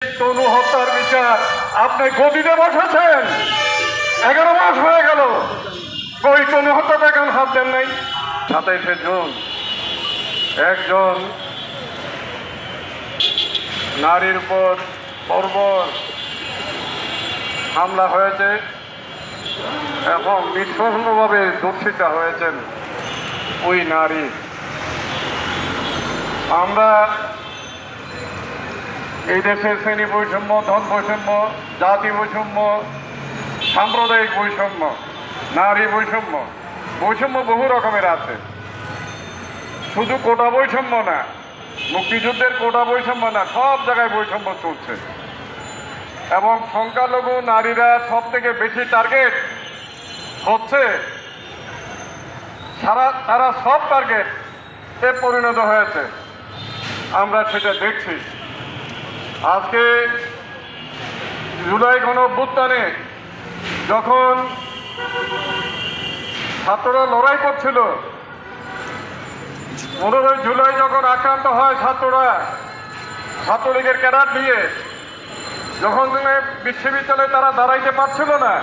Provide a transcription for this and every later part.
তনু হত্যার বিচার আপনি গদিতে বসেছেন, 11 মাস হয়ে গেল, কই তনু হত্যাতে এখন হাত দেন নাই। 27শে জুন একজন নারীর উপর বর্বর হামলা হয়েছে এবং নিঃসন্দেহভাবে দূষিতা হয়েছেন ওই নারী। আমরা এই দেশের শ্রেণী বৈষম্য, ধন বৈষম্য, জাতি বৈষম্য, সাম্প্রদায়িক বৈষম্য, নারী বৈষম্য, বৈষম্য বহু রকমের আছে। শুধু কোটা বৈষম্য না, মুক্তিযুদ্ধের কোটা বৈষম্য না, সব জায়গায় বৈষম্য চলছে এবং সংখ্যালঘু নারীরা সব থেকে বেশি টার্গেট হচ্ছে। তারা সব টার্গেটে পরিণত হয়েছে, আমরা সেটা দেখছি। আজকে জুলাই গণঅভ্যুত্থানে যখন ছাত্ররা লড়াই করছিল, 15 জুলাই যখন আক্রান্ত হয় ছাত্ররা, ছাত্রলীগের ক্যাডার দিয়ে যখন বিশ্ববিদ্যালয়ে তারা দাঁড়াইতে পারছিল না,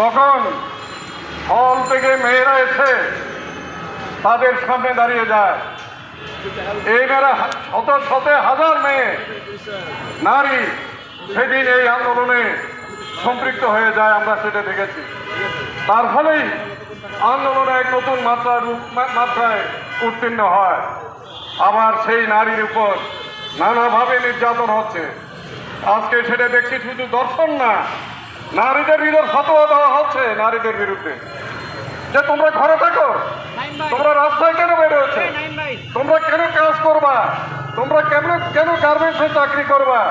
তখন হল থেকে মেয়েরা এসে তাদের সামনে দাঁড়িয়ে যায়। এই মেয়েরা শত শত হাজার মেয়ে নারী সেদিন এই আন্দোলনে সম্পৃক্ত হয়ে যায়, আমরা সেটা দেখেছি। তার ফলেই আন্দোলনে এক নতুন মাত্রায় উত্তীর্ণ হয়। আবার সেই নারীর উপর নানাভাবে নির্যাতন হচ্ছে। আজকে সেটা দেখছি, শুধু দর্শন না, নারীদের বিরুদ্ধে ফতোয়া দেওয়া হচ্ছে নারীদের বিরুদ্ধে, যে তোমরা ঘরে থাকো, তোমরা রাস্তায় কেন বেরোছো, তোমরা কেন কাজ করবা, তোমরা কেন গার্মেন্টসে চাকরি করবা,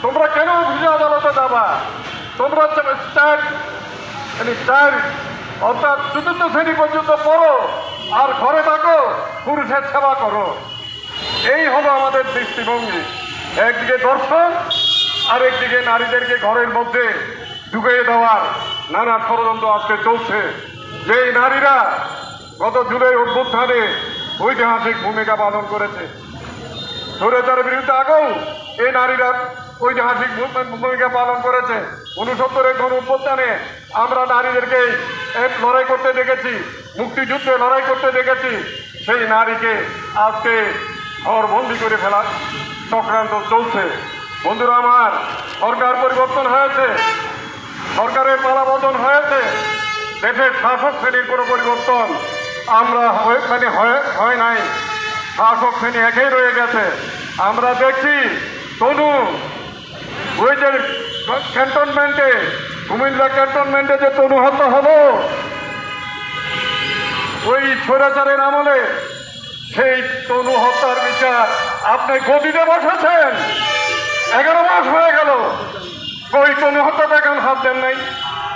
তোমরা কেন অফিসে আদালতে যাবা, তোমরা অর্থাৎ 4th শ্রেণী পর্যন্ত পড়ো আর ঘরে থাকো, পুরুষের সেবা করো। এই হলো আমাদের দৃষ্টিভঙ্গি। একদিকে দর্শন, আর একদিকে নারীদেরকে ঘরের মধ্যে ঢুকিয়ে দেওয়ার নানা ষড়যন্ত্র আজকে চলছে। যেই নারীরা গত জুলাই অভ্যুত্থানে ঐতিহাসিক ভূমিকা পালন করেছে, স্বৈরাচারের বিরুদ্ধে আগেও এই নারীরা ঐতিহাসিক ভূমিকা পালন করেছে। 69-এর গণঅভ্যুত্থানে আমরা নারীদেরকে লড়াই করতে দেখেছি, মুক্তিযুদ্ধে লড়াই করতে দেখেছি। সেই নারীকে আজকে ঘরবন্দি করে ফেলার চক্রান্ত চলছে। বন্ধুরা আমার, সরকার পরিবর্তন হয়েছে, সরকারের পালাবদল হয়েছে, দেশের শাসক শ্রেণীর কোনো পরিবর্তন হয় নাই। শাসক শ্রেণী একই রয়ে গেছে। আমরা দেখছি তনু ওই যে ক্যান্টনমেন্টে, কুমিল্লা ক্যান্টনমেন্টে যে তনু হত্যা হলো ওই স্বৈরাচারের আমলে, সেই তনু হত্যার বিচার আপনি গদিতে বসেছেন, 11 মাস হয়ে গেল, ওই তনু হত্যাতে এখন হাত দেন নাই।